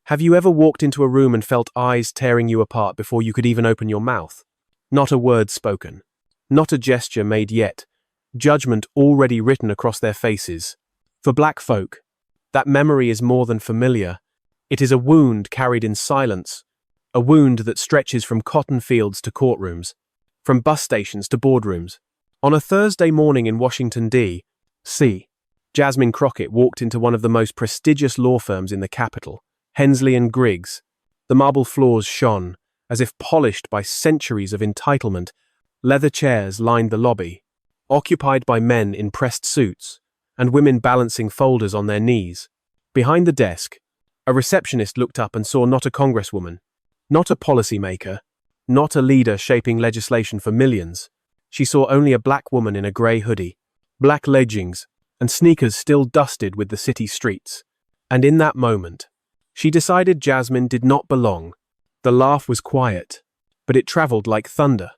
Have you ever walked into a room and felt eyes tearing you apart before you could even open your mouth? Not a word spoken. Not a gesture made yet. Judgment already written across their faces. For black folk, that memory is more than familiar. It is a wound carried in silence. A wound that stretches from cotton fields to courtrooms, from bus stations to boardrooms. On a Thursday morning in Washington D.C., Jasmine Crockett walked into one of the most prestigious law firms in the capital, Hensley & Griggs. The marble floors shone, as if polished by centuries of entitlement. Leather chairs lined the lobby, occupied by men in pressed suits, and women balancing folders on their knees. Behind the desk, a receptionist looked up and saw not a congresswoman, not a policymaker, not a leader shaping legislation for millions. She saw only a black woman in a grey hoodie, black leggings, and sneakers still dusted with the city streets. And in that moment, she decided Jasmine did not belong. The laugh was quiet, but it travelled like thunder.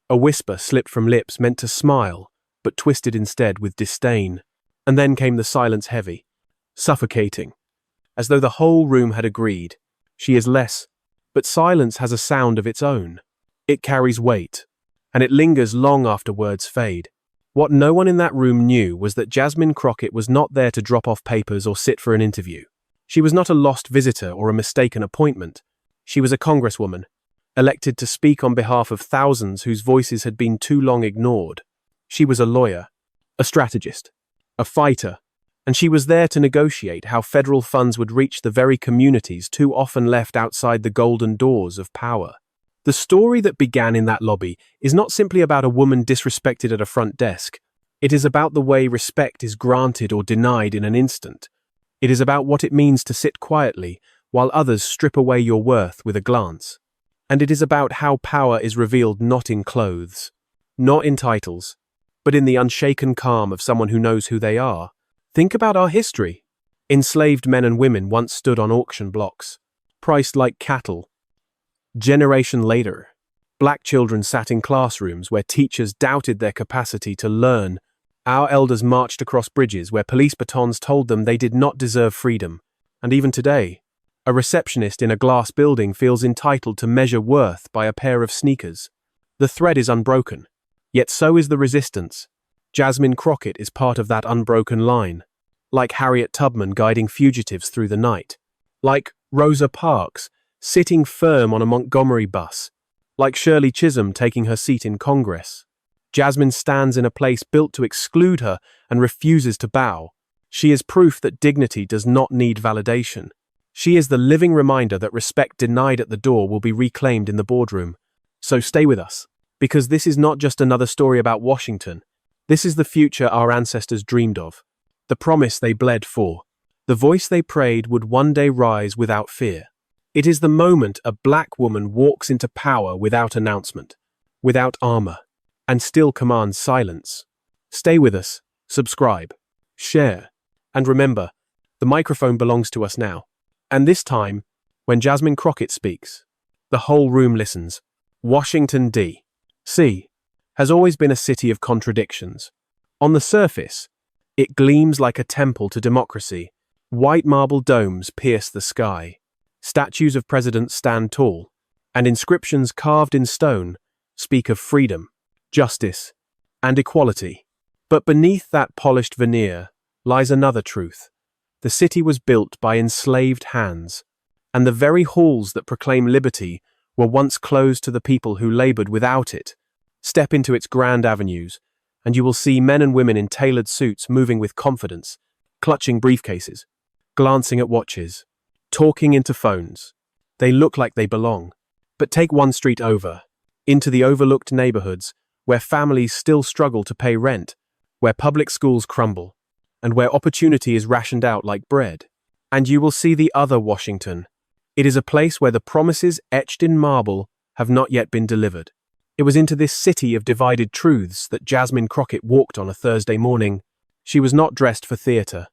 A whisper slipped from lips meant to smile, but twisted instead with disdain. And then came the silence, heavy, suffocating, as though the whole room had agreed. She is less, but silence has a sound of its own. It carries weight, and it lingers long after words fade. What no one in that room knew was that Jasmine Crockett was not there to drop off papers or sit for an interview. She was not a lost visitor or a mistaken appointment. She was a congresswoman, elected to speak on behalf of thousands whose voices had been too long ignored. She was a lawyer, a strategist, a fighter, and she was there to negotiate how federal funds would reach the very communities too often left outside the golden doors of power. The story that began in that lobby is not simply about a woman disrespected at a front desk. It is about the way respect is granted or denied in an instant. It is about what it means to sit quietly while others strip away your worth with a glance. And it is about how power is revealed not in clothes, not in titles, but in the unshaken calm of someone who knows who they are. Think about our history. Enslaved men and women once stood on auction blocks, priced like cattle. Generation later, black children sat in classrooms where teachers doubted their capacity to learn. Our elders marched across bridges where police batons told them they did not deserve freedom. And even today, a receptionist in a glass building feels entitled to measure worth by a pair of sneakers. The thread is unbroken, yet so is the resistance. Jasmine Crockett is part of that unbroken line, like Harriet Tubman guiding fugitives through the night, like Rosa Parks sitting firm on a Montgomery bus, like Shirley Chisholm taking her seat in Congress. Jasmine stands in a place built to exclude her and refuses to bow. She is proof that dignity does not need validation. She is the living reminder that respect denied at the door will be reclaimed in the boardroom. So stay with us, because this is not just another story about Washington. This is the future our ancestors dreamed of, the promise they bled for, the voice they prayed would one day rise without fear. It is the moment a black woman walks into power without announcement, without armor, and still commands silence. Stay with us, subscribe, share, and remember, the microphone belongs to us now. And this time, when Jasmine Crockett speaks, the whole room listens. Washington D.C. has always been a city of contradictions. On the surface, it gleams like a temple to democracy. White marble domes pierce the sky. Statues of presidents stand tall, and inscriptions carved in stone speak of freedom, justice, and equality. But beneath that polished veneer lies another truth. The city was built by enslaved hands, and the very halls that proclaim liberty were once closed to the people who labored without it. Step into its grand avenues, and you will see men and women in tailored suits moving with confidence, clutching briefcases, glancing at watches, talking into phones. They look like they belong. But take one street over, into the overlooked neighborhoods where families still struggle to pay rent, where public schools crumble, and where opportunity is rationed out like bread. And you will see the other Washington. It is a place where the promises etched in marble have not yet been delivered. It was into this city of divided truths that Jasmine Crockett walked on a Thursday morning. She was not dressed for theater.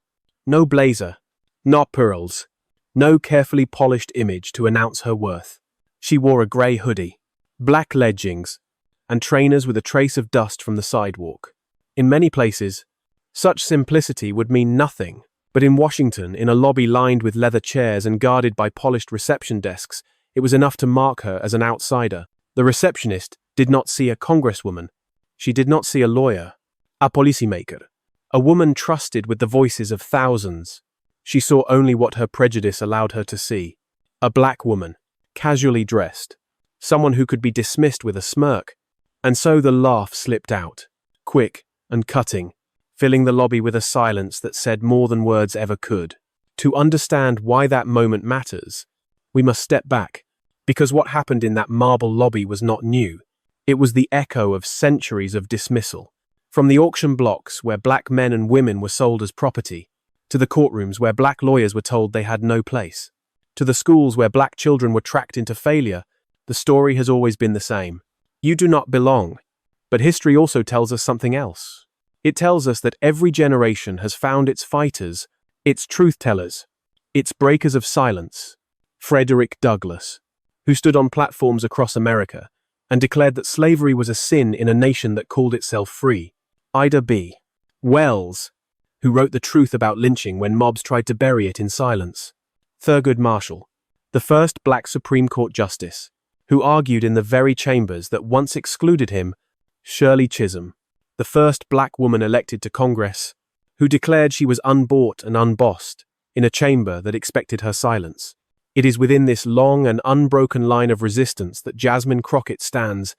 No blazer, not pearls, no carefully polished image to announce her worth. She wore a grey hoodie, black leggings, and trainers with a trace of dust from the sidewalk. In many places, such simplicity would mean nothing, But in Washington, in a lobby lined with leather chairs and guarded by polished reception desks, it was enough to mark her as an outsider. The receptionist did not see a congresswoman. She did not see a lawyer, a policymaker, a woman trusted with the voices of thousands. She saw only what her prejudice allowed her to see. A black woman, casually dressed, someone who could be dismissed with a smirk. And so the laugh slipped out, quick and cutting, filling the lobby with a silence that said more than words ever could. To understand why that moment matters, we must step back, because what happened in that marble lobby was not new. It was the echo of centuries of dismissal. From the auction blocks where black men and women were sold as property, to the courtrooms where black lawyers were told they had no place, to the schools where black children were tracked into failure, the story has always been the same. You do not belong. But history also tells us something else. It tells us that every generation has found its fighters, its truth-tellers, its breakers of silence. Frederick Douglass, who stood on platforms across America and declared that slavery was a sin in a nation that called itself free. Ida B. Wells, who wrote the truth about lynching when mobs tried to bury it in silence. Thurgood Marshall, the first black Supreme Court justice, who argued in the very chambers that once excluded him. Shirley Chisholm, the first black woman elected to Congress, who declared she was unbought and unbossed in a chamber that expected her silence. It is within this long and unbroken line of resistance that Jasmine Crockett stands.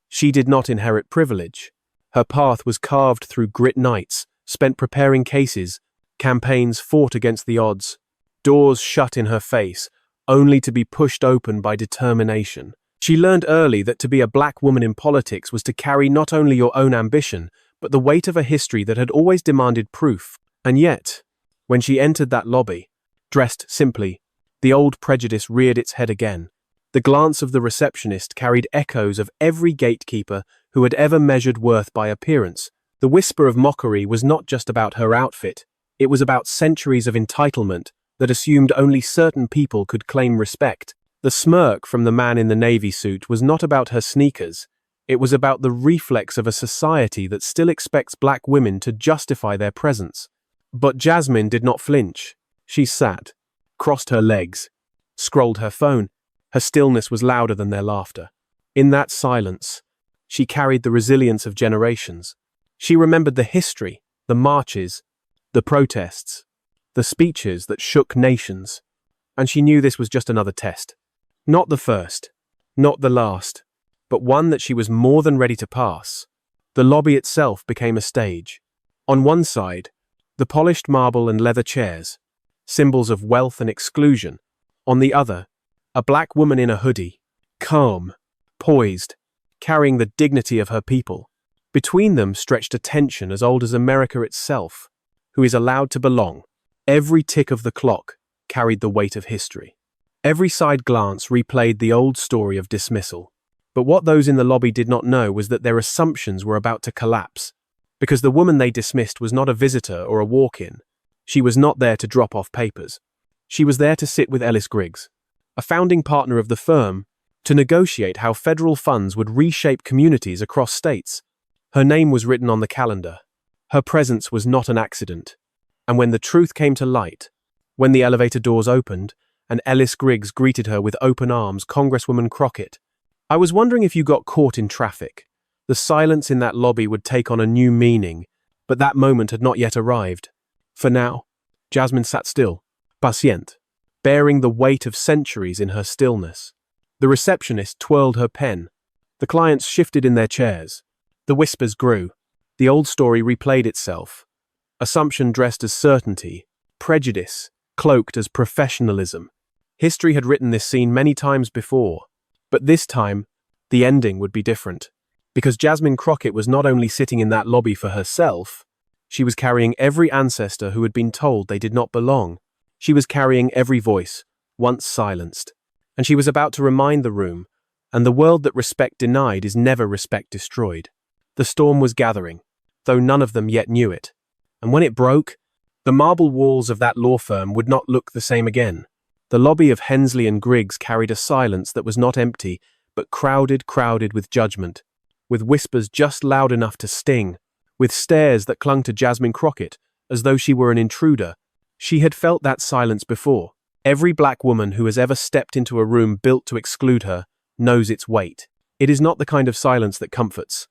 She did not inherit privilege. Her path was carved through grit nights, spent preparing cases, campaigns fought against the odds, doors shut in her face, only to be pushed open by determination. She learned early that to be a black woman in politics was to carry not only your own ambition, but the weight of a history that had always demanded proof. And yet, when she entered that lobby, dressed simply, the old prejudice reared its head again. The glance of the receptionist carried echoes of every gatekeeper who had ever measured worth by appearance. The whisper of mockery was not just about her outfit, it was about centuries of entitlement that assumed only certain people could claim respect. The smirk from the man in the navy suit was not about her sneakers. It was about the reflex of a society that still expects black women to justify their presence. But Jasmine did not flinch. She sat, crossed her legs, scrolled her phone. Her stillness was louder than their laughter. In that silence, she carried the resilience of generations. She remembered the history, the marches, the protests, the speeches that shook nations. And she knew this was just another test. Not the first, not the last, but one that she was more than ready to pass. The lobby itself became a stage. On one side, the polished marble and leather chairs, symbols of wealth and exclusion. On the other, a black woman in a hoodie, calm, poised, carrying the dignity of her people. Between them stretched a tension as old as America itself, who is allowed to belong. Every tick of the clock carried the weight of history. Every side glance replayed the old story of dismissal. But what those in the lobby did not know was that their assumptions were about to collapse, because the woman they dismissed was not a visitor or a walk-in. She was not there to drop off papers. She was there to sit with Ellis Griggs, a founding partner of the firm, to negotiate how federal funds would reshape communities across states. Her name was written on the calendar. Her presence was not an accident. And when the truth came to light, when the elevator doors opened, and Ellis Griggs greeted her with open arms, Congresswoman Crockett, I was wondering if you got caught in traffic. The silence in that lobby would take on a new meaning, but that moment had not yet arrived. For now, Jasmine sat still, patient, bearing the weight of centuries in her stillness. The receptionist twirled her pen. The clients shifted in their chairs. The whispers grew. The old story replayed itself. Assumption dressed as certainty, prejudice cloaked as professionalism. History had written this scene many times before, but this time, the ending would be different. Because Jasmine Crockett was not only sitting in that lobby for herself, she was carrying every ancestor who had been told they did not belong. She was carrying every voice, once silenced. And she was about to remind the room, and the world that respect denied is never respect destroyed. The storm was gathering, though none of them yet knew it. And when it broke, the marble walls of that law firm would not look the same again. The lobby of Hensley and Griggs carried a silence that was not empty, but crowded with judgment, with whispers just loud enough to sting, with stares that clung to Jasmine Crockett, as though she were an intruder. She had felt that silence before. Every black woman who has ever stepped into a room built to exclude her knows its weight. It is not the kind of silence that comforts.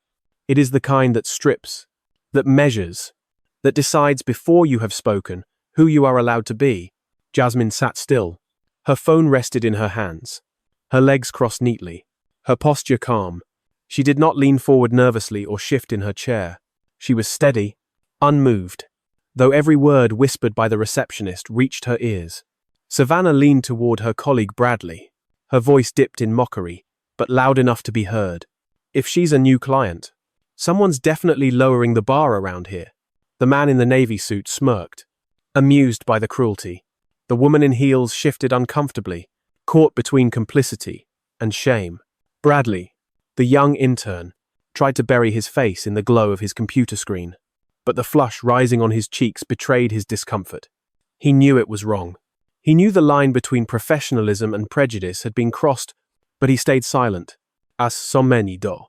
It is the kind that strips, that measures, that decides before you have spoken who you are allowed to be. Jasmine sat still. Her phone rested in her hands. Her legs crossed neatly. Her posture calm. She did not lean forward nervously or shift in her chair. She was steady, unmoved, though every word whispered by the receptionist reached her ears. Savannah leaned toward her colleague Bradley. Her voice dipped in mockery, but loud enough to be heard. If she's a new client, someone's definitely lowering the bar around here. The man in the navy suit smirked, amused by the cruelty. The woman in heels shifted uncomfortably, caught between complicity and shame. Bradley, the young intern, tried to bury his face in the glow of his computer screen, but the flush rising on his cheeks betrayed his discomfort. He knew it was wrong. He knew the line between professionalism and prejudice had been crossed, but he stayed silent, as so many do,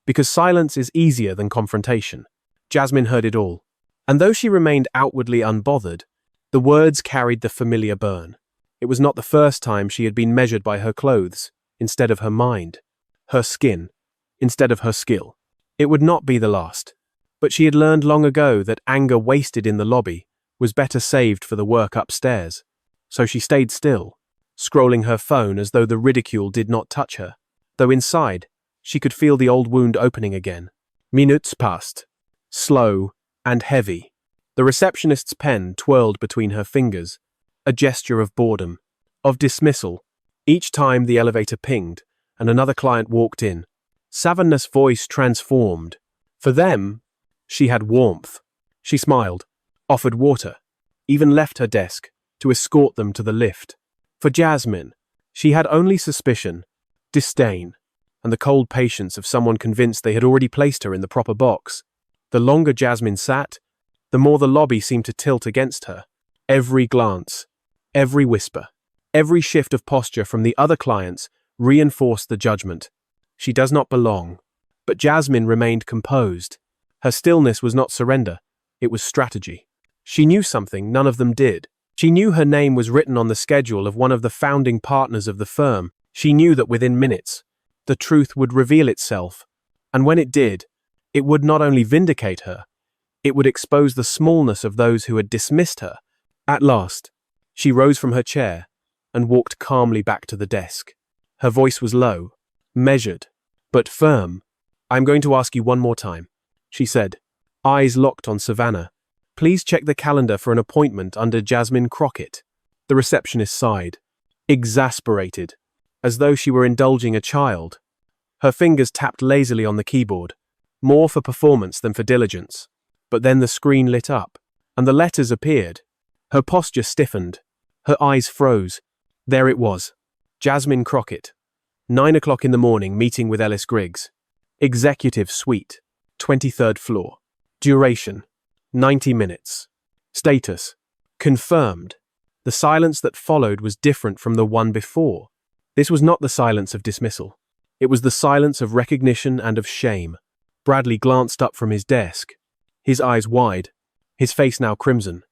because silence is easier than confrontation. Jasmine heard it all, and though she remained outwardly unbothered, the words carried the familiar burn. It was not the first time she had been measured by her clothes instead of her mind, her skin instead of her skill. It would not be the last, but she had learned long ago that anger wasted in the lobby was better saved for the work upstairs. So she stayed still, scrolling her phone as though the ridicule did not touch her, though inside she could feel the old wound opening again. Minutes passed, slow and heavy. The receptionist's pen twirled between her fingers, a gesture of boredom, of dismissal. Each time the elevator pinged and another client walked in, Savannah's voice transformed. For them, she had warmth. She smiled, offered water, even left her desk to escort them to the lift. For Jasmine, she had only suspicion, disdain, and the cold patience of someone convinced they had already placed her in the proper box. The longer Jasmine sat, the more the lobby seemed to tilt against her. Every glance, every whisper, every shift of posture from the other clients reinforced the judgment. She does not belong. But Jasmine remained composed. Her stillness was not surrender, it was strategy. She knew something none of them did. She knew her name was written on the schedule of one of the founding partners of the firm. She knew that within minutes, the truth would reveal itself. And when it did, it would not only vindicate her, it would expose the smallness of those who had dismissed her. At last, she rose from her chair and walked calmly back to the desk. Her voice was low, measured, but firm. "I'm going to ask you one more time," she said, eyes locked on Savannah. "Please check the calendar for an appointment under Jasmine Crockett." The receptionist sighed, exasperated, as though she were indulging a child. Her fingers tapped lazily on the keyboard, more for performance than for diligence. But then the screen lit up, and the letters appeared. Her posture stiffened. Her eyes froze. There it was. Jasmine Crockett. 9 o'clock in the morning, meeting with Ellis Griggs. Executive Suite, 23rd floor. Duration, 90 minutes. Status, confirmed. The silence that followed was different from the one before. This was not the silence of dismissal. It was the silence of recognition and of shame. Bradley glanced up from his desk, his eyes wide, his face now crimson.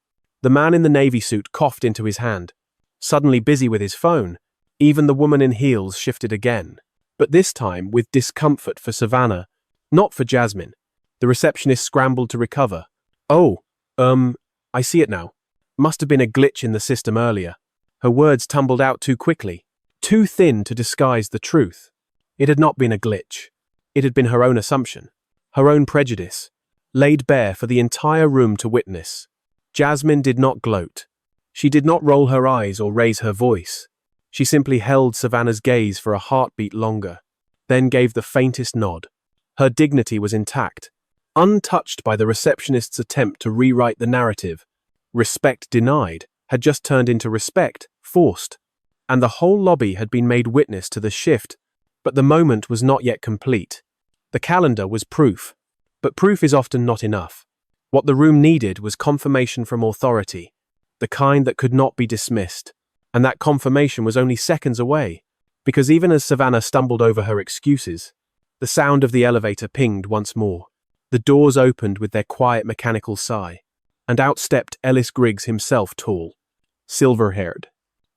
The man in the navy suit coughed into his hand, suddenly busy with his phone. Even the woman in heels shifted again, but this time with discomfort for Savannah, not for Jasmine. The receptionist scrambled to recover. "Oh, I see it now. Must have been a glitch in the system earlier." Her words tumbled out too quickly, too thin to disguise the truth. It had not been a glitch. It had been her own assumption, her own prejudice, laid bare for the entire room to witness. Jasmine did not gloat. She did not roll her eyes or raise her voice. She simply held Savannah's gaze for a heartbeat longer, then gave the faintest nod. Her dignity was intact, untouched by the receptionist's attempt to rewrite the narrative. Respect denied had just turned into respect forced, and the whole lobby had been made witness to the shift, but the moment was not yet complete. The calendar was proof, but proof is often not enough. What the room needed was confirmation from authority, the kind that could not be dismissed. And that confirmation was only seconds away, because even as Savannah stumbled over her excuses, the sound of the elevator pinged once more. The doors opened with their quiet mechanical sigh, and out stepped Ellis Griggs himself, tall, silver-haired,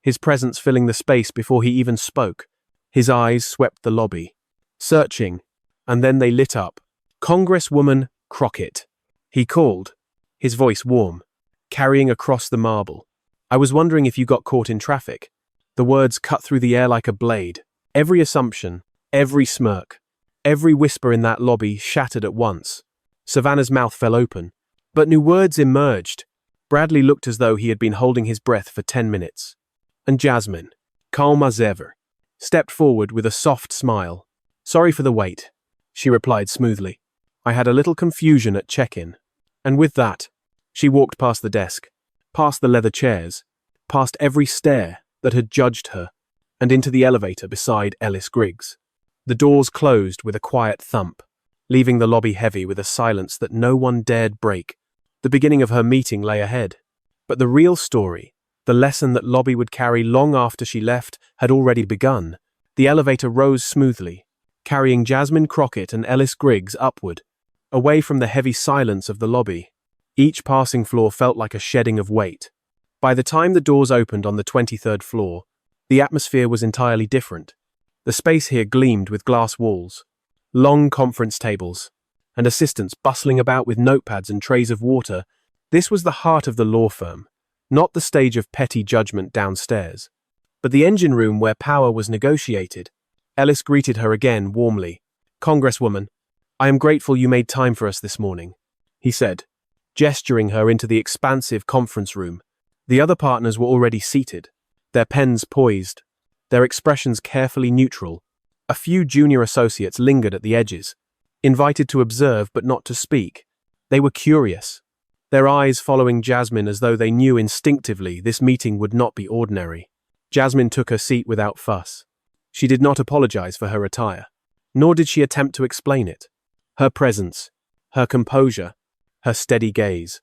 his presence filling the space before he even spoke. His eyes swept the lobby, searching, and then they lit up. "Congresswoman Crockett," he called, his voice warm, carrying across the marble. "I was wondering if you got caught in traffic." The words cut through the air like a blade. Every assumption, every smirk, every whisper in that lobby shattered at once. Savannah's mouth fell open, but new words emerged. Bradley looked as though he had been holding his breath for 10 minutes. And Jasmine, calm as ever, stepped forward with a soft smile. "Sorry for the wait," she replied smoothly. "I had a little confusion at check-in." And with that, she walked past the desk, past the leather chairs, past every stare that had judged her, and into the elevator beside Ellis Griggs. The doors closed with a quiet thump, leaving the lobby heavy with a silence that no one dared break. The beginning of her meeting lay ahead, but the real story, the lesson that Lobby would carry long after she left, had already begun. The elevator rose smoothly, carrying Jasmine Crockett and Ellis Griggs upward, away from the heavy silence of the lobby. Each passing floor felt like a shedding of weight. By the time the doors opened on the 23rd floor, the atmosphere was entirely different. The space here gleamed with glass walls, long conference tables, and assistants bustling about with notepads and trays of water. This was the heart of the law firm, not the stage of petty judgment downstairs, but the engine room where power was negotiated. Ellis greeted her again warmly. "Congresswoman, I am grateful you made time for us this morning," he said, gesturing her into the expansive conference room. The other partners were already seated, their pens poised, their expressions carefully neutral. A few junior associates lingered at the edges, invited to observe but not to speak. They were curious, their eyes following Jasmine as though they knew instinctively this meeting would not be ordinary. Jasmine took her seat without fuss. She did not apologize for her attire, nor did she attempt to explain it. Her presence, her composure, her steady gaze.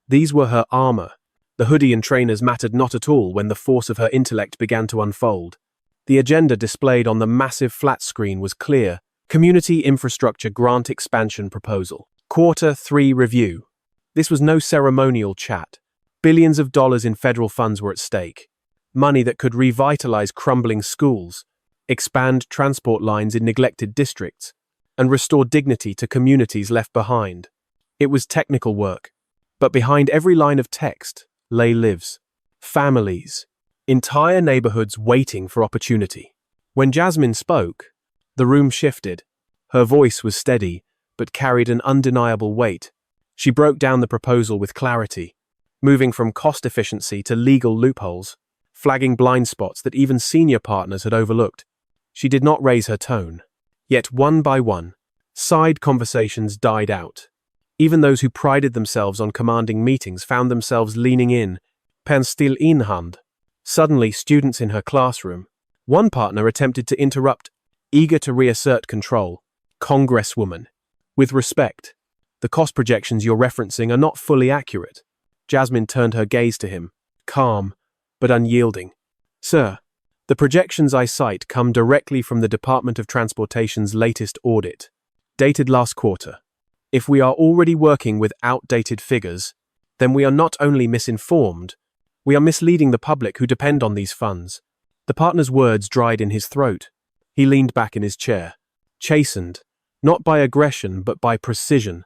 These were her armor. The hoodie and trainers mattered not at all when the force of her intellect began to unfold. The agenda displayed on the massive flat screen was clear: Community Infrastructure Grant Expansion Proposal. Quarter 3 Review. This was no ceremonial chat. Billions of dollars in federal funds were at stake. Money that could revitalize crumbling schools, expand transport lines in neglected districts, and restore dignity to communities left behind. It was technical work, but behind every line of text lay lives, families, entire neighborhoods waiting for opportunity. When Jasmine spoke, the room shifted. Her voice was steady, but carried an undeniable weight. She broke down the proposal with clarity, moving from cost efficiency to legal loopholes, flagging blind spots that even senior partners had overlooked. She did not raise her tone. Yet one by one, side conversations died out. Even those who prided themselves on commanding meetings found themselves leaning in, pen still in hand. Suddenly, students in her classroom. One partner attempted to interrupt, eager to reassert control. "Congresswoman, with respect, the cost projections you're referencing are not fully accurate." Jasmine turned her gaze to him, calm but unyielding. "Sir, the projections I cite come directly from the Department of Transportation's latest audit, dated last quarter. If we are already working with outdated figures, then we are not only misinformed, we are misleading the public who depend on these funds." The partner's words dried in his throat. He leaned back in his chair, chastened, not by aggression but by precision.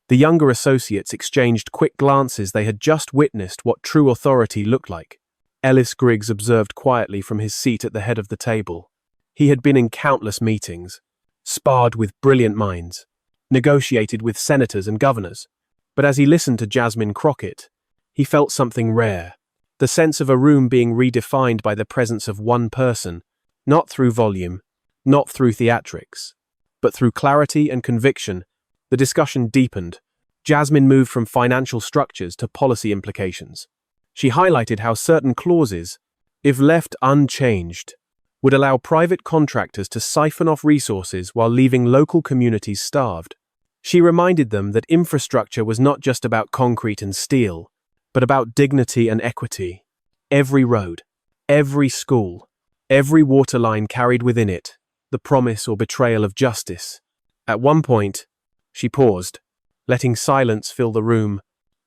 The younger associates exchanged quick glances. They had just witnessed what true authority looked like. Ellis Griggs observed quietly from his seat at the head of the table. He had been in countless meetings, sparred with brilliant minds, negotiated with senators and governors. But as he listened to Jasmine Crockett, he felt something rare, the sense of a room being redefined by the presence of one person, not through volume, not through theatrics, but through clarity and conviction. The discussion deepened. Jasmine moved from financial structures to policy implications. She highlighted how certain clauses, if left unchanged, would allow private contractors to siphon off resources while leaving local communities starved. She reminded them that infrastructure was not just about concrete and steel, but about dignity and equity. Every road, every school, every water line carried within it the promise or betrayal of justice. At one point, she paused, letting silence fill the room.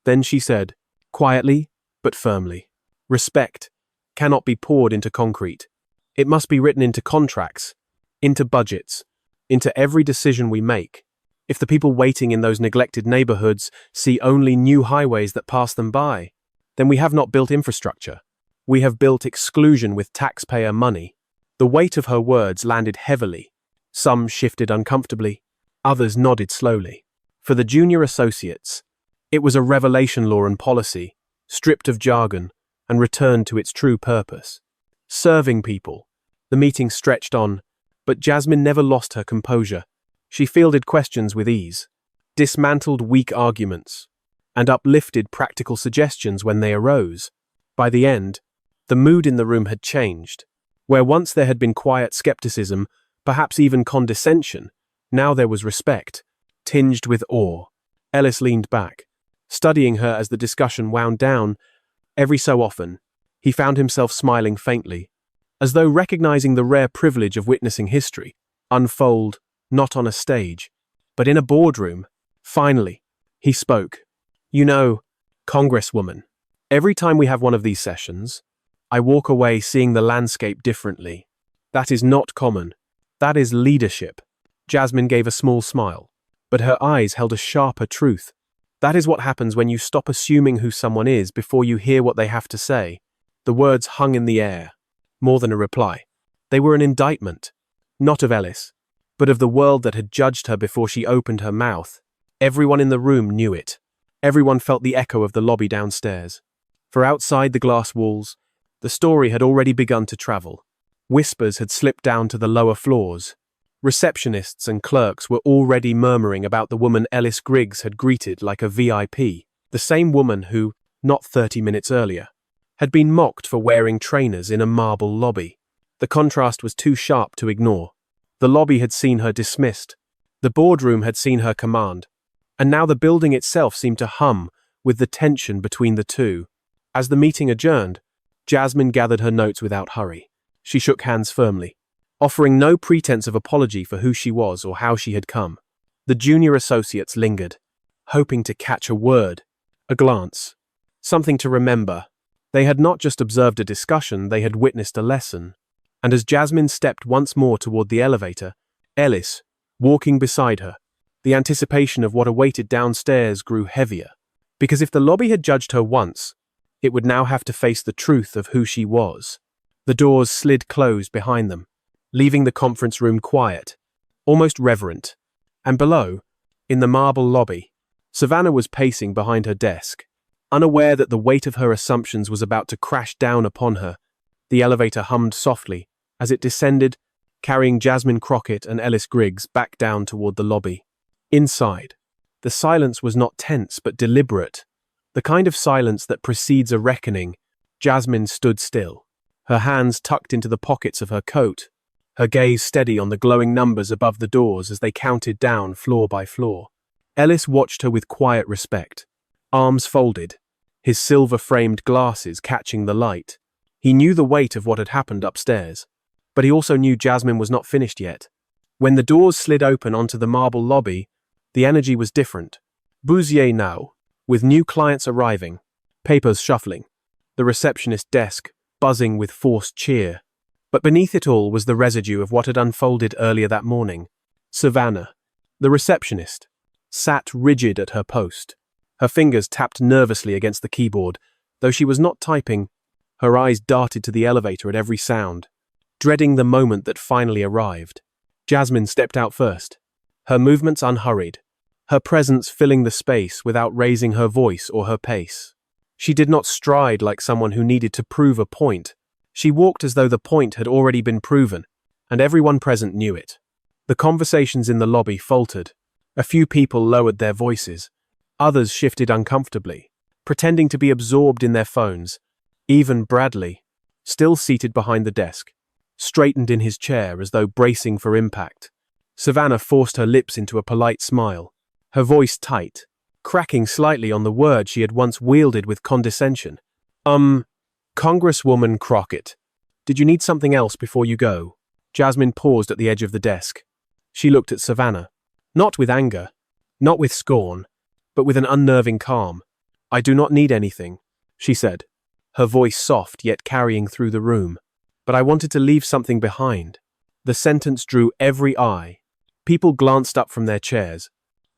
Then she said, quietly but firmly, Respect cannot be poured into concrete. It must be written into contracts, into budgets, into every decision we make. If the people waiting in those neglected neighborhoods see only new highways that pass them by, then we have not built infrastructure. We have built exclusion with taxpayer money. The weight of her words landed heavily. Some shifted uncomfortably, others nodded slowly. For the junior associates, it was a revelation law and policy, stripped of jargon and returned to its true purpose. Serving people. The meeting stretched on, but Jasmine never lost her composure. She fielded questions with ease, dismantled weak arguments, and uplifted practical suggestions when they arose. By the end, the mood in the room had changed. Where once there had been quiet skepticism, perhaps even condescension, now there was respect, tinged with awe. Ellis leaned back, studying her as the discussion wound down. Every so often, he found himself smiling faintly, as though recognizing the rare privilege of witnessing history unfold, not on a stage, but in a boardroom. Finally, he spoke. You know, Congresswoman, every time we have one of these sessions, I walk away seeing the landscape differently. That is not common. That is leadership. Jasmine gave a small smile, but her eyes held a sharper truth. That is what happens when you stop assuming who someone is before you hear what they have to say. The words hung in the air, more than a reply. They were an indictment, not of Ellis, but of the world that had judged her before she opened her mouth. Everyone in the room knew it. Everyone felt the echo of the lobby downstairs. For outside the glass walls, the story had already begun to travel. Whispers had slipped down to the lower floors. Receptionists and clerks were already murmuring about the woman Ellis Griggs had greeted like a VIP, the same woman who, not 30 minutes earlier, had been mocked for wearing trainers in a marble lobby. The contrast was too sharp to ignore. The lobby had seen her dismissed. The boardroom had seen her command. And now the building itself seemed to hum with the tension between the two. As the meeting adjourned, Jasmine gathered her notes without hurry. She shook hands firmly, offering no pretense of apology for who she was or how she had come. The junior associates lingered, hoping to catch a word, a glance, something to remember. They had not just observed a discussion, they had witnessed a lesson. And as Jasmine stepped once more toward the elevator, Ellis, walking beside her, the anticipation of what awaited downstairs grew heavier. Because if the lobby had judged her once, it would now have to face the truth of who she was. The doors slid closed behind them, leaving the conference room quiet, almost reverent. And below, in the marble lobby, Savannah was pacing behind her desk, unaware that the weight of her assumptions was about to crash down upon her. The elevator hummed softly as it descended, carrying Jasmine Crockett and Ellis Griggs back down toward the lobby. Inside, the silence was not tense but deliberate, the kind of silence that precedes a reckoning. Jasmine stood still, her hands tucked into the pockets of her coat, her gaze steady on the glowing numbers above the doors as they counted down floor by floor. Ellis watched her with quiet respect, arms folded, his silver-framed glasses catching the light. He knew the weight of what had happened upstairs, but he also knew Jasmine was not finished yet. When the doors slid open onto the marble lobby, the energy was different. Busier now, with new clients arriving, papers shuffling, the receptionist desk buzzing with forced cheer. But beneath it all was the residue of what had unfolded earlier that morning. Savannah, the receptionist, sat rigid at her post. Her fingers tapped nervously against the keyboard. Though she was not typing, her eyes darted to the elevator at every sound, dreading the moment that finally arrived. Jasmine stepped out first, her movements unhurried, her presence filling the space without raising her voice or her pace. She did not stride like someone who needed to prove a point. She walked as though the point had already been proven, and everyone present knew it. The conversations in the lobby faltered. A few people lowered their voices. Others shifted uncomfortably, pretending to be absorbed in their phones. Even Bradley, still seated behind the desk, straightened in his chair as though bracing for impact. Savannah forced her lips into a polite smile, her voice tight, cracking slightly on the word she had once wielded with condescension. Congresswoman Crockett, did you need something else before you go? Jasmine paused at the edge of the desk. She looked at Savannah, not with anger, not with scorn, but with an unnerving calm. I do not need anything, she said, her voice soft yet carrying through the room. "But I wanted to leave something behind." The sentence drew every eye. People glanced up from their chairs,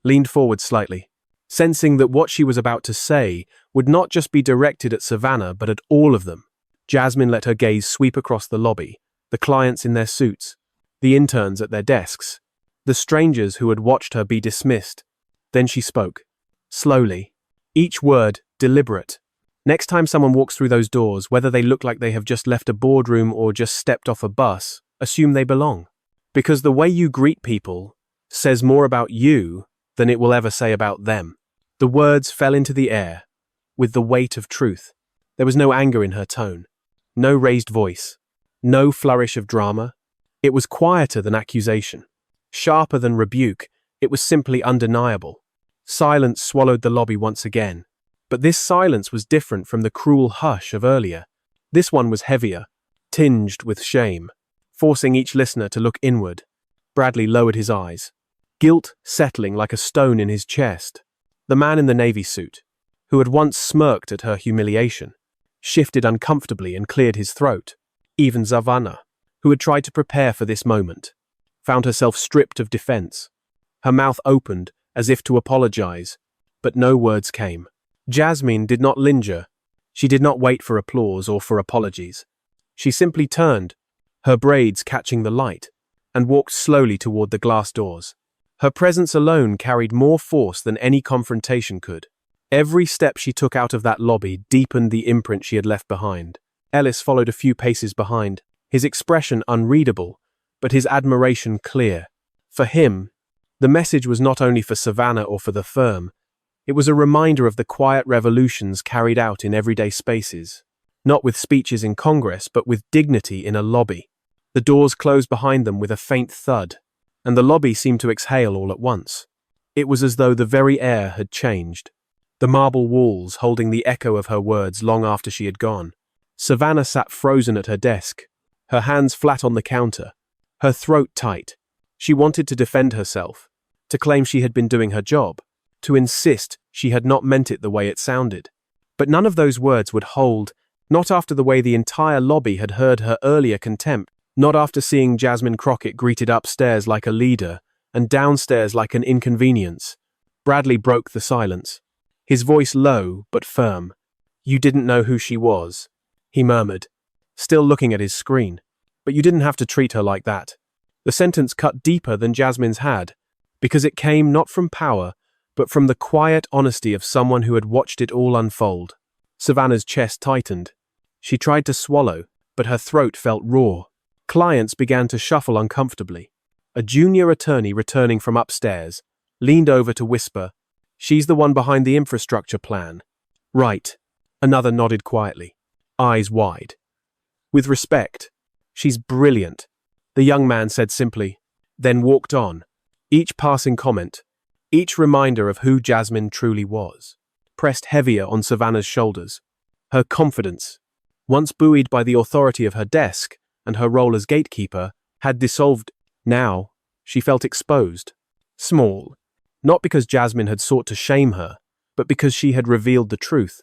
leaned forward slightly, sensing that what she was about to say would not just be directed at Savannah but at all of them. Jasmine let her gaze sweep across the lobby, the clients in their suits, the interns at their desks, the strangers who had watched her be dismissed. Then she spoke, slowly, each word deliberate. "Next time someone walks through those doors, whether they look like they have just left a boardroom or just stepped off a bus, assume they belong. Because the way you greet people says more about you than it will ever say about them." The words fell into the air with the weight of truth. There was no anger in her tone, no raised voice, no flourish of drama. It was quieter than accusation, sharper than rebuke. It was simply undeniable. Silence swallowed the lobby once again. But this silence was different from the cruel hush of earlier. This one was heavier, tinged with shame, forcing each listener to look inward. Bradley lowered his eyes, guilt settling like a stone in his chest. The man in the navy suit, who had once smirked at her humiliation, shifted uncomfortably and cleared his throat. Even Savannah, who had tried to prepare for this moment, found herself stripped of defense. Her mouth opened as if to apologize, but no words came. Jasmine did not linger. She did not wait for applause or for apologies. She simply turned, her braids catching the light, and walked slowly toward the glass doors. Her presence alone carried more force than any confrontation could. Every step she took out of that lobby deepened the imprint she had left behind. Ellis followed a few paces behind, his expression unreadable, but his admiration clear. For him, the message was not only for Savannah or for the firm. It was a reminder of the quiet revolutions carried out in everyday spaces, not with speeches in Congress, but with dignity in a lobby. The doors closed behind them with a faint thud, and the lobby seemed to exhale all at once. It was as though the very air had changed, the marble walls holding the echo of her words long after she had gone. Savannah sat frozen at her desk, her hands flat on the counter, her throat tight. She wanted to defend herself, to claim she had been doing her job, to insist she had not meant it the way it sounded. But none of those words would hold, not after the way the entire lobby had heard her earlier contempt, not after seeing Jasmine Crockett greeted upstairs like a leader and downstairs like an inconvenience. Bradley broke the silence, his voice low but firm. "You didn't know who she was," he murmured, still looking at his screen. "But you didn't have to treat her like that." The sentence cut deeper than Jasmine's had, because it came not from power, but from the quiet honesty of someone who had watched it all unfold. Savannah's chest tightened. She tried to swallow, but her throat felt raw. Clients began to shuffle uncomfortably. A junior attorney returning from upstairs leaned over to whisper, "She's the one behind the infrastructure plan." "Right." Another nodded quietly, eyes wide. "With respect, she's brilliant," the young man said simply, then walked on. Each passing comment, each reminder of who Jasmine truly was, pressed heavier on Savannah's shoulders. Her confidence, once buoyed by the authority of her desk and her role as gatekeeper, had dissolved. Now, she felt exposed, small, not because Jasmine had sought to shame her, but because she had revealed the truth.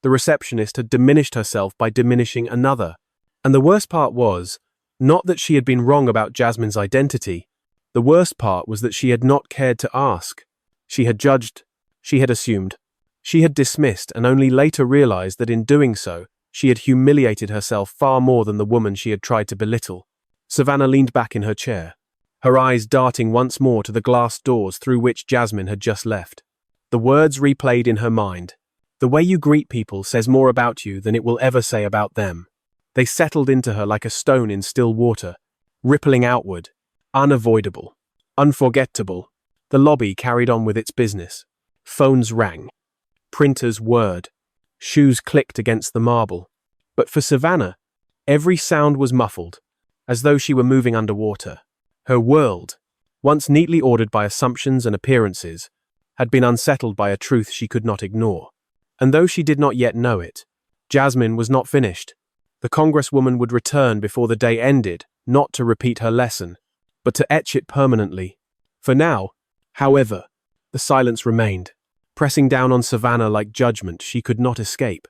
The receptionist had diminished herself by diminishing another. And the worst part was, not that she had been wrong about Jasmine's identity. The worst part was that she had not cared to ask. She had judged, she had assumed, she had dismissed, and only later realized that in doing so, she had humiliated herself far more than the woman she had tried to belittle. Savannah leaned back in her chair, her eyes darting once more to the glass doors through which Jasmine had just left. The words replayed in her mind. "The way you greet people says more about you than it will ever say about them." They settled into her like a stone in still water, rippling outward, unavoidable, unforgettable. The lobby carried on with its business. Phones rang. Printers whirred. Shoes clicked against the marble. But for Savannah, every sound was muffled, as though she were moving underwater. Her world, once neatly ordered by assumptions and appearances, had been unsettled by a truth she could not ignore. And though she did not yet know it, Jasmine was not finished. The Congresswoman would return before the day ended, not to repeat her lesson, but to etch it permanently. For now, however, the silence remained, pressing down on Savannah like judgment she could not escape.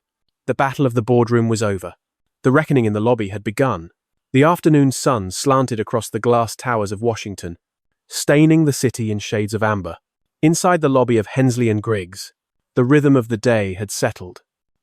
The battle of the boardroom was over. The reckoning in the lobby had begun. The afternoon sun slanted across the glass towers of Washington, staining the city in shades of amber. Inside the lobby of Hensley and Griggs, the rhythm of the day had settled.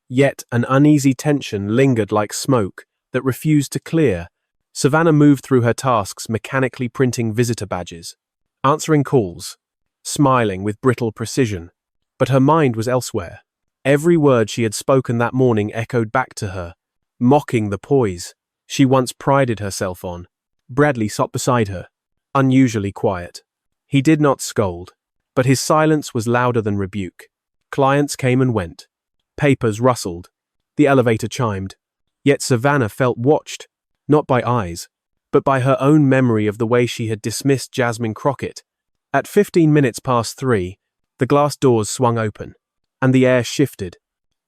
Yet an uneasy tension lingered like smoke that refused to clear. Savannah moved through her tasks, mechanically printing visitor badges, answering calls, smiling with brittle precision. But her mind was elsewhere. Every word she had spoken that morning echoed back to her, mocking the poise she once prided herself on. Bradley sat beside her, unusually quiet. He did not scold, but his silence was louder than rebuke. Clients came and went. Papers rustled. The elevator chimed. Yet Savannah felt watched, not by eyes, but by her own memory of the way she had dismissed Jasmine Crockett. At 15 minutes past 3, the glass doors swung open, and the air shifted.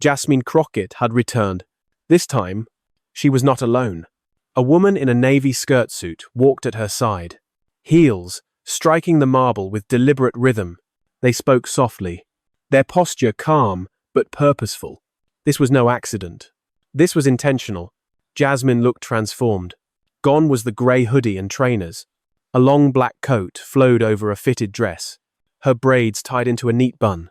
Jasmine Crockett had returned. This time, she was not alone. A woman in a navy skirt suit walked at her side, heels striking the marble with deliberate rhythm. They spoke softly, their posture calm but purposeful. This was no accident. This was intentional. Jasmine looked transformed. Gone was the grey hoodie and trainers. A long black coat flowed over a fitted dress, her braids tied into a neat bun.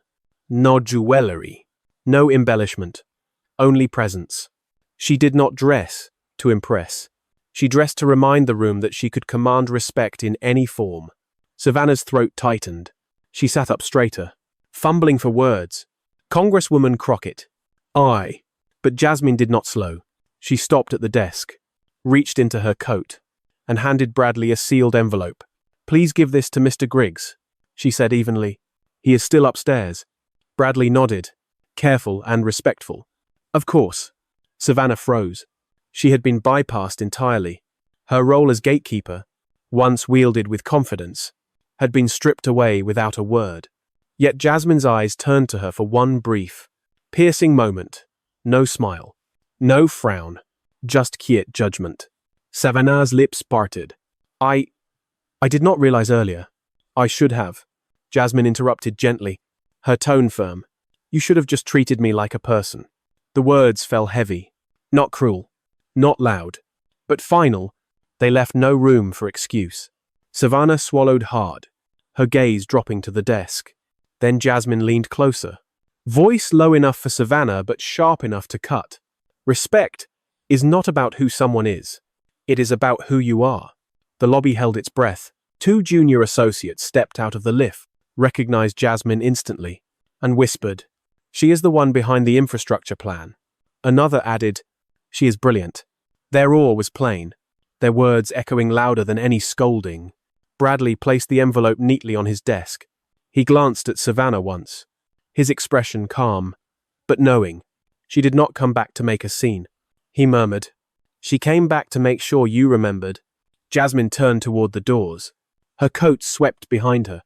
No jewelry, no embellishment, only presence. She did not dress to impress. She dressed to remind the room that she could command respect in any form. Savannah's throat tightened. She sat up straighter, fumbling for words. Congresswoman Crockett. Aye. But Jasmine did not slow. She stopped at the desk, reached into her coat, and handed Bradley a sealed envelope. Please give this to Mr. Griggs, she said evenly. He is still upstairs. Bradley nodded, careful and respectful. Of course. Savannah froze. She had been bypassed entirely. Her role as gatekeeper, once wielded with confidence, had been stripped away without a word. Yet Jasmine's eyes turned to her for one brief, piercing moment. No smile, no frown, just quiet judgment. Savannah's lips parted. I did not realize earlier. I should have. Jasmine interrupted gently, her tone firm. You should have just treated me like a person. The words fell heavy, not cruel, not loud, but final. They left no room for excuse. Savannah swallowed hard, her gaze dropping to the desk. Then Jasmine leaned closer, voice low enough for Savannah but sharp enough to cut. Respect is not about who someone is. It is about who you are. The lobby held its breath. 2 junior associates stepped out of the lift, recognized Jasmine instantly, and whispered, "She is the one behind the infrastructure plan." Another added, "She is brilliant." Their awe was plain, their words echoing louder than any scolding. Bradley placed the envelope neatly on his desk. He glanced at Savannah once, his expression calm, but knowing. She did not come back to make a scene. He murmured, "She came back to make sure you remembered." Jasmine turned toward the doors. Her coat swept behind her,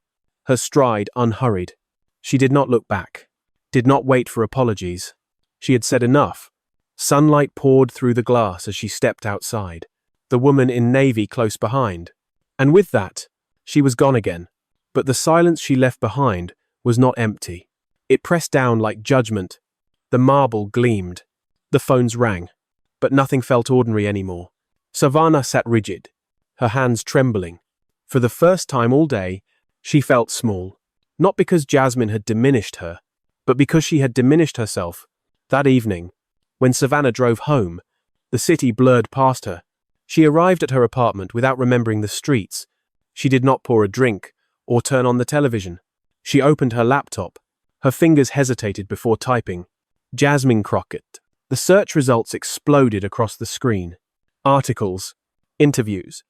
her stride unhurried. She did not look back, did not wait for apologies. She had said enough. Sunlight poured through the glass as she stepped outside, the woman in navy close behind. And with that, she was gone again. But the silence she left behind was not empty. It pressed down like judgment. The marble gleamed. The phones rang. But nothing felt ordinary anymore. Savannah sat rigid, her hands trembling. For the first time all day, she felt small. Not because Jasmine had diminished her, but because she had diminished herself. That evening, when Savannah drove home, the city blurred past her. She arrived at her apartment without remembering the streets. She did not pour a drink or turn on the television. She opened her laptop. Her fingers hesitated before typing. Jasmine Crockett. The search results exploded across the screen. Articles, interviews,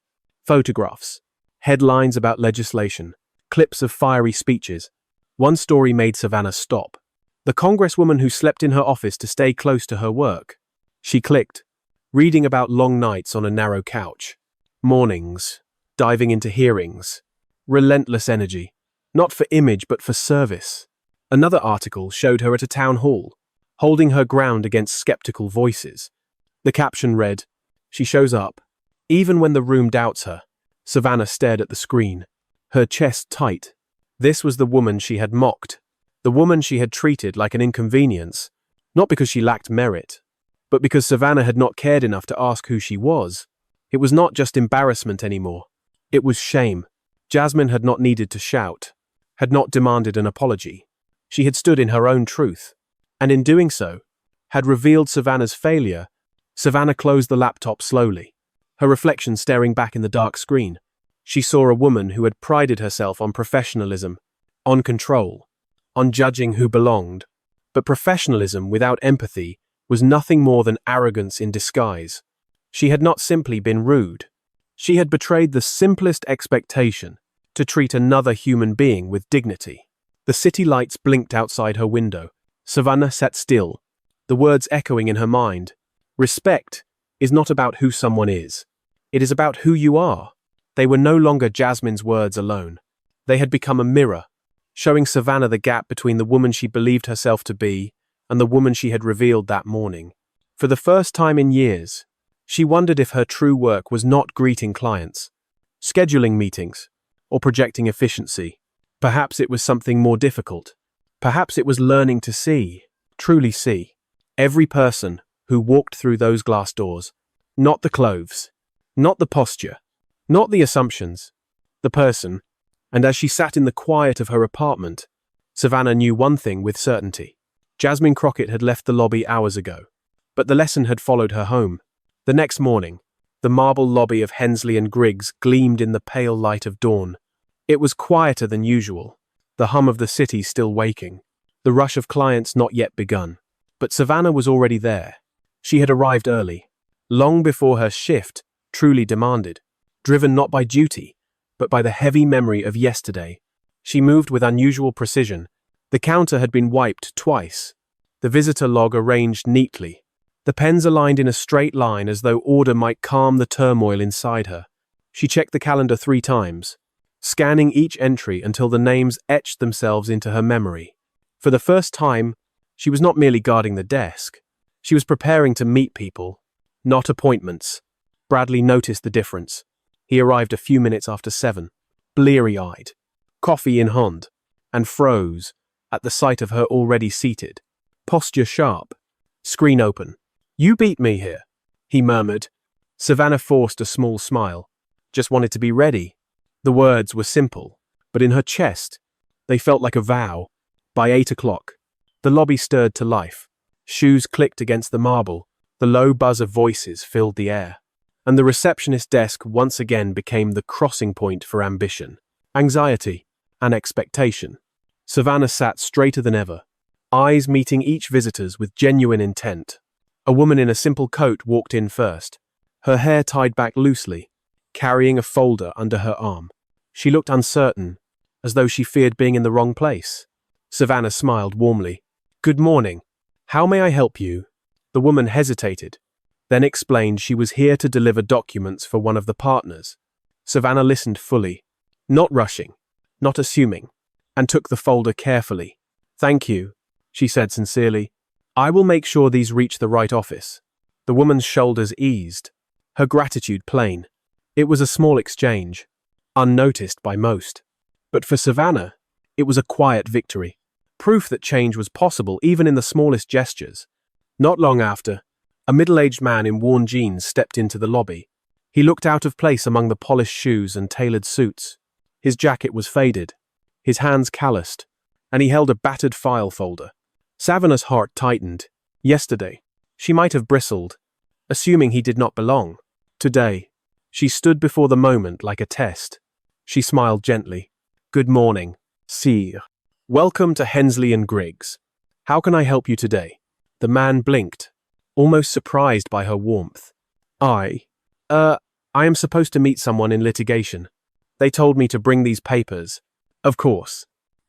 photographs, headlines about legislation, clips of fiery speeches. One story made Savannah stop. The congresswoman who slept in her office to stay close to her work. She clicked, reading about long nights on a narrow couch, mornings, diving into hearings, relentless energy, not for image but for service. Another article showed her at a town hall, holding her ground against skeptical voices. The caption read, "She shows up, even when the room doubts her." Savannah stared at the screen, her chest tight. This was the woman she had mocked, the woman she had treated like an inconvenience, not because she lacked merit, But because Savannah had not cared enough to ask who she was, it was not just embarrassment anymore. It was shame. Jasmine had not needed to shout, had not demanded an apology. She had stood in her own truth, and in doing so, had revealed Savannah's failure. Savannah closed the laptop slowly, her reflection staring back in the dark screen. She saw a woman who had prided herself on professionalism, on control, on judging who belonged. But professionalism without empathy was nothing more than arrogance in disguise. She had not simply been rude. She had betrayed the simplest expectation to treat another human being with dignity. The city lights blinked outside her window. Savannah sat still, the words echoing in her mind. Respect is not about who someone is. It is about who you are. They were no longer Jasmine's words alone. They had become a mirror, showing Savannah the gap between the woman she believed herself to be and the woman she had revealed that morning. For the first time in years, she wondered if her true work was not greeting clients, scheduling meetings, or projecting efficiency. Perhaps it was something more difficult. Perhaps it was learning to see, truly see, every person who walked through those glass doors. Not the clothes, not the posture, not the assumptions, the person. And as she sat in the quiet of her apartment, Savannah knew one thing with certainty. Jasmine Crockett had left the lobby hours ago, but the lesson had followed her home. The next morning, the marble lobby of Hensley & Griggs gleamed in the pale light of dawn. It was quieter than usual, the hum of the city still waking, the rush of clients not yet begun. But Savannah was already there. She had arrived early, long before her shift truly demanded, driven not by duty, but by the heavy memory of yesterday. She moved with unusual precision. The counter had been wiped twice, the visitor log arranged neatly, the pens aligned in a straight line as though order might calm the turmoil inside her. She checked the calendar 3 times, scanning each entry until the names etched themselves into her memory. For the first time, she was not merely guarding the desk. She was preparing to meet people, not appointments. Bradley noticed the difference. He arrived a few minutes after 7, bleary-eyed, coffee in hand, and froze at the sight of her already seated, posture sharp, screen open. "You beat me here," he murmured. Savannah forced a small smile. "Just wanted to be ready." The words were simple, but in her chest, they felt like a vow. By 8 o'clock, the lobby stirred to life. Shoes clicked against the marble, the low buzz of voices filled the air. And the receptionist desk once again became the crossing point for ambition, anxiety, and expectation. Savannah sat straighter than ever, eyes meeting each visitor's with genuine intent. A woman in a simple coat walked in first, her hair tied back loosely, carrying a folder under her arm. She looked uncertain, as though she feared being in the wrong place. Savannah smiled warmly. "Good morning. How may I help you?" The woman hesitated, then explained she was here to deliver documents for one of the partners. Savannah listened fully, not rushing, not assuming, and took the folder carefully. "Thank you," she said sincerely. "I will make sure these reach the right office." The woman's shoulders eased, her gratitude plain. It was a small exchange, unnoticed by most. But for Savannah, it was a quiet victory, proof that change was possible even in the smallest gestures. Not long after, a middle-aged man in worn jeans stepped into the lobby. He looked out of place among the polished shoes and tailored suits. His jacket was faded, his hands calloused, and he held a battered file folder. Savannah's heart tightened. Yesterday, she might have bristled, assuming he did not belong. Today, she stood before the moment like a test. She smiled gently. "Good morning, sire. Welcome to Hensley & Griggs. How can I help you today?" The man blinked, almost surprised by her warmth. I am supposed to meet someone in litigation. They told me to bring these papers." "Of course,"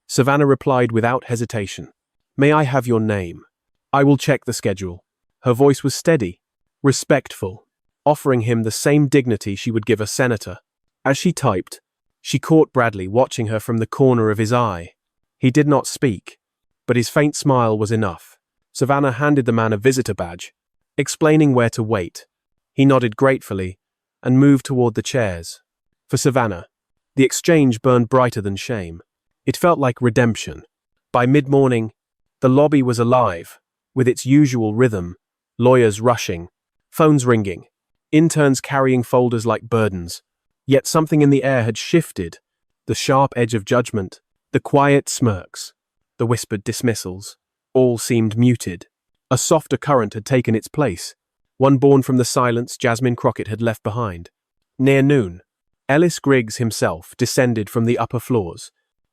Savannah replied without hesitation. "May I have your name? I will check the schedule." Her voice was steady, respectful, offering him the same dignity she would give a senator. As she typed, she caught Bradley watching her from the corner of his eye. He did not speak, but his faint smile was enough. Savannah handed the man a visitor badge, explaining where to wait. He nodded gratefully and moved toward the chairs. For Savannah, the exchange burned brighter than shame. It felt like redemption. By mid-morning, the lobby was alive, with its usual rhythm, lawyers rushing, phones ringing, interns carrying folders like burdens. Yet something in the air had shifted. The sharp edge of judgment, the quiet smirks, the whispered dismissals, all seemed muted. A softer current had taken its place, one born from the silence Jasmine Crockett had left behind. Near noon, Ellis Griggs himself descended from the upper floors.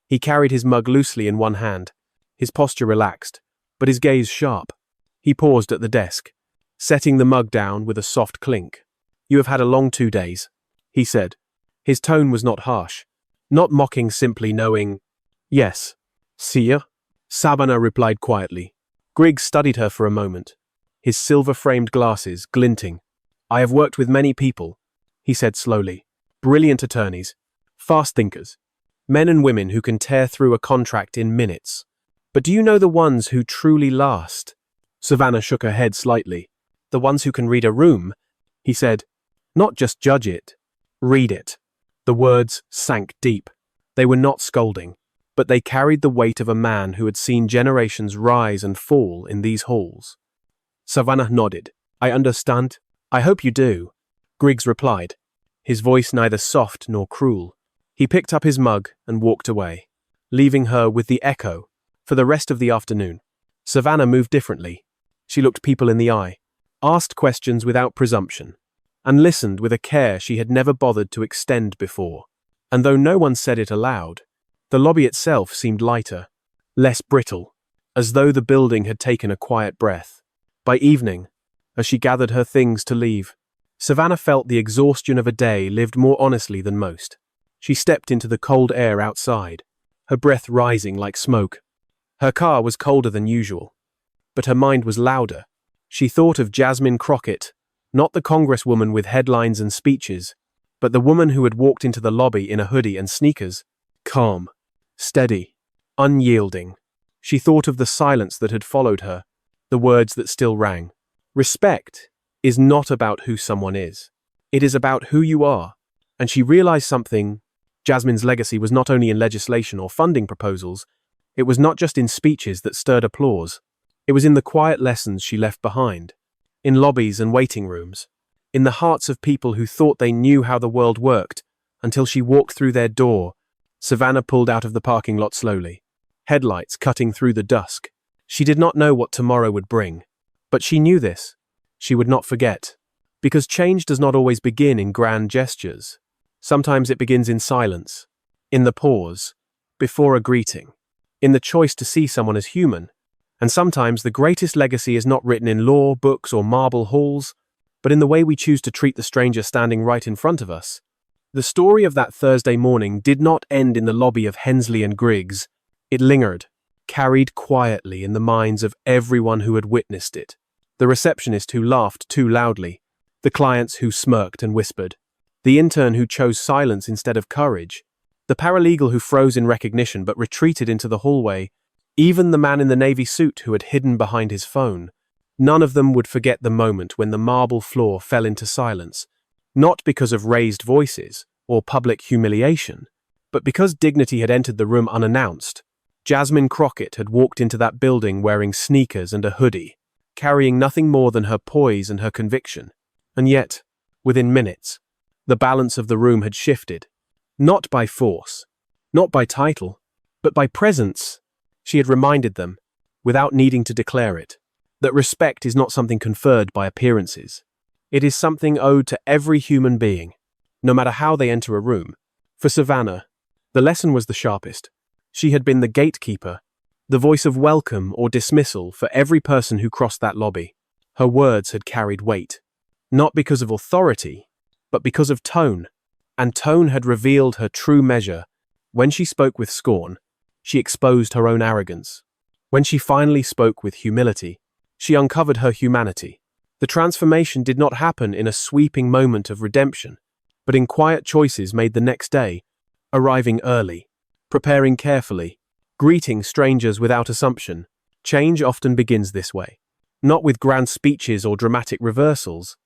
He carried his mug loosely in one hand, his posture relaxed, but his gaze sharp. He paused at the desk, setting the mug down with a soft clink. "You have had a long 2 days," he said. His tone was not harsh, not mocking, simply knowing. "Yes, sire," Savannah replied quietly. Griggs studied her for a moment, his silver-framed glasses glinting. "I have worked with many people," he said slowly. "Brilliant attorneys, fast thinkers, men and women who can tear through a contract in minutes. But do you know the ones who truly last?" Savannah shook her head slightly. "The ones who can read a room," he said. "Not just judge it, read it." The words sank deep. They were not scolding, but they carried the weight of a man who had seen generations rise and fall in these halls. Savannah nodded. "I understand. I hope you do," Griggs replied, his voice neither soft nor cruel. He picked up his mug and walked away, leaving her with the echo for the rest of the afternoon. Savannah moved differently. She looked people in the eye, asked questions without presumption, and listened with a care she had never bothered to extend before. And though no one said it aloud, the lobby itself seemed lighter, less brittle, as though the building had taken a quiet breath. By evening, as she gathered her things to leave, Savannah felt the exhaustion of a day lived more honestly than most. She stepped into the cold air outside, her breath rising like smoke. Her car was colder than usual, but her mind was louder. She thought of Jasmine Crockett, not the Congresswoman with headlines and speeches, but the woman who had walked into the lobby in a hoodie and sneakers, calm, steady, unyielding. She thought of the silence that had followed her, the words that still rang. Respect is not about who someone is. It is about who you are. And she realized something. Jasmine's legacy was not only in legislation or funding proposals. It was not just in speeches that stirred applause. It was in the quiet lessons she left behind, in lobbies and waiting rooms, in the hearts of people who thought they knew how the world worked until she walked through their door. Savannah pulled out of the parking lot slowly, headlights cutting through the dusk. She did not know what tomorrow would bring, but she knew this. She would not forget, because change does not always begin in grand gestures. Sometimes it begins in silence, in the pause, before a greeting, in the choice to see someone as human. And sometimes the greatest legacy is not written in law books or marble halls, but in the way we choose to treat the stranger standing right in front of us. The story of that Thursday morning did not end in the lobby of Hensley and Griggs. It lingered, carried quietly in the minds of everyone who had witnessed it. The receptionist who laughed too loudly, the clients who smirked and whispered, the intern who chose silence instead of courage, the paralegal who froze in recognition but retreated into the hallway, even the man in the navy suit who had hidden behind his phone. None of them would forget the moment when the marble floor fell into silence, not because of raised voices or public humiliation, but because dignity had entered the room unannounced. Jasmine Crockett had walked into that building wearing sneakers and a hoodie, carrying nothing more than her poise and her conviction. And yet, within minutes, the balance of the room had shifted, not by force, not by title, but by presence. She had reminded them, without needing to declare it, that respect is not something conferred by appearances. It is something owed to every human being, no matter how they enter a room. For Savannah, the lesson was the sharpest. She had been the gatekeeper, the voice of welcome or dismissal for every person who crossed that lobby. Her words had carried weight, not because of authority, but because of tone, and tone had revealed her true measure. When she spoke with scorn, she exposed her own arrogance. When she finally spoke with humility, she uncovered her humanity. The transformation did not happen in a sweeping moment of redemption, but in quiet choices made the next day, arriving early, preparing carefully, greeting strangers without assumption. Change often begins this way, not with grand speeches or dramatic reversals,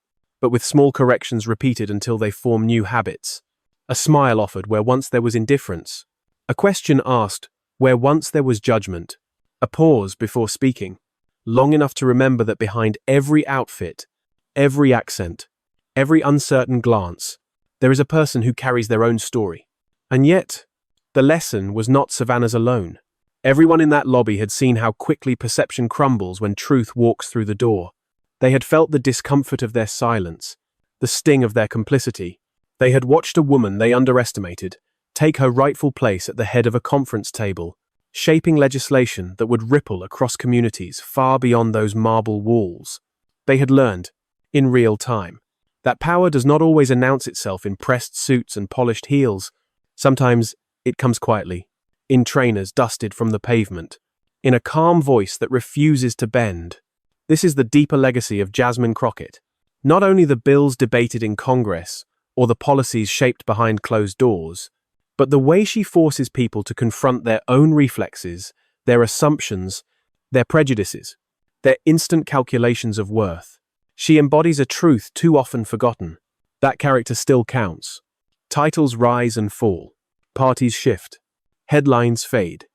but with small corrections repeated until they form new habits. A smile offered where once there was indifference, a question asked where once there was judgment, a pause before speaking, long enough to remember that behind every outfit, every accent, every uncertain glance, there is a person who carries their own story. And yet, the lesson was not Savannah's alone. Everyone in that lobby had seen how quickly perception crumbles when truth walks through the door. They had felt the discomfort of their silence, the sting of their complicity. They had watched a woman they underestimated take her rightful place at the head of a conference table, shaping legislation that would ripple across communities far beyond those marble walls. They had learned, in real time, that power does not always announce itself in pressed suits and polished heels. Sometimes it comes quietly, in trainers dusted from the pavement, in a calm voice that refuses to bend. This is the deeper legacy of Jasmine Crockett. Not only the bills debated in Congress or the policies shaped behind closed doors, but the way she forces people to confront their own reflexes, their assumptions, their prejudices, their instant calculations of worth. She embodies a truth too often forgotten. That character still counts. Titles rise and fall. Parties shift. Headlines fade.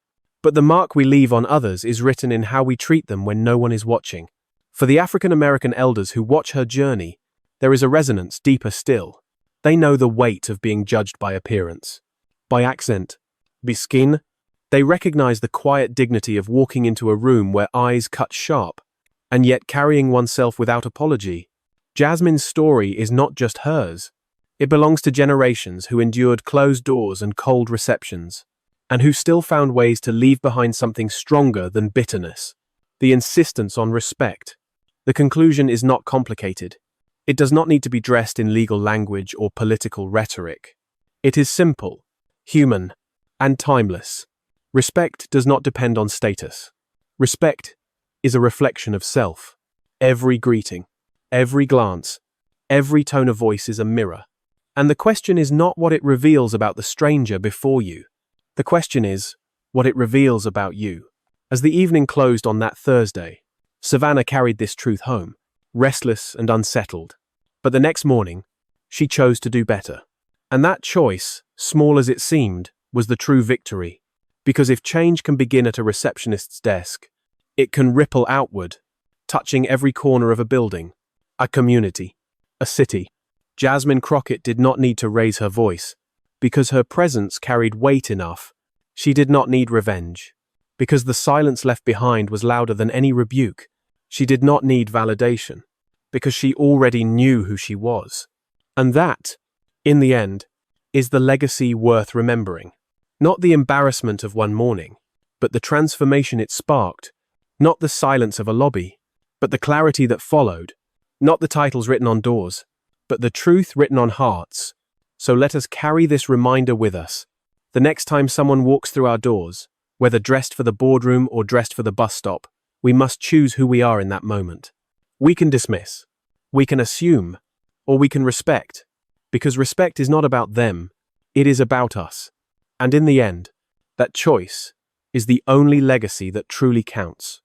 But the mark we leave on others is written in how we treat them when no one is watching. For the African American elders who watch her journey, there is a resonance deeper still. They know the weight of being judged by appearance, by accent, by skin. They recognize the quiet dignity of walking into a room where eyes cut sharp, and yet carrying oneself without apology. Jasmine's story is not just hers. It belongs to generations who endured closed doors and cold receptions, and who still found ways to leave behind something stronger than bitterness. The insistence on respect. The conclusion is not complicated. It does not need to be dressed in legal language or political rhetoric. It is simple, human, and timeless. Respect does not depend on status. Respect is a reflection of self. Every greeting, every glance, every tone of voice is a mirror. And the question is not what it reveals about the stranger before you. The question is what it reveals about you. As the evening closed on that Thursday, Savannah carried this truth home, restless and unsettled. But the next morning, she chose to do better. And that choice, small as it seemed, was the true victory. Because if change can begin at a receptionist's desk, it can ripple outward, touching every corner of a building, a community, a city. Jasmine Crockett did not need to raise her voice, because her presence carried weight enough. She did not need revenge, because the silence left behind was louder than any rebuke. She did not need validation, because she already knew who she was. And that, in the end, is the legacy worth remembering. Not the embarrassment of one morning, but the transformation it sparked. Not the silence of a lobby, but the clarity that followed. Not the titles written on doors, but the truth written on hearts. So let us carry this reminder with us. The next time someone walks through our doors, whether dressed for the boardroom or dressed for the bus stop, we must choose who we are in that moment. We can dismiss, we can assume, or we can respect, because respect is not about them, it is about us. And in the end, that choice is the only legacy that truly counts.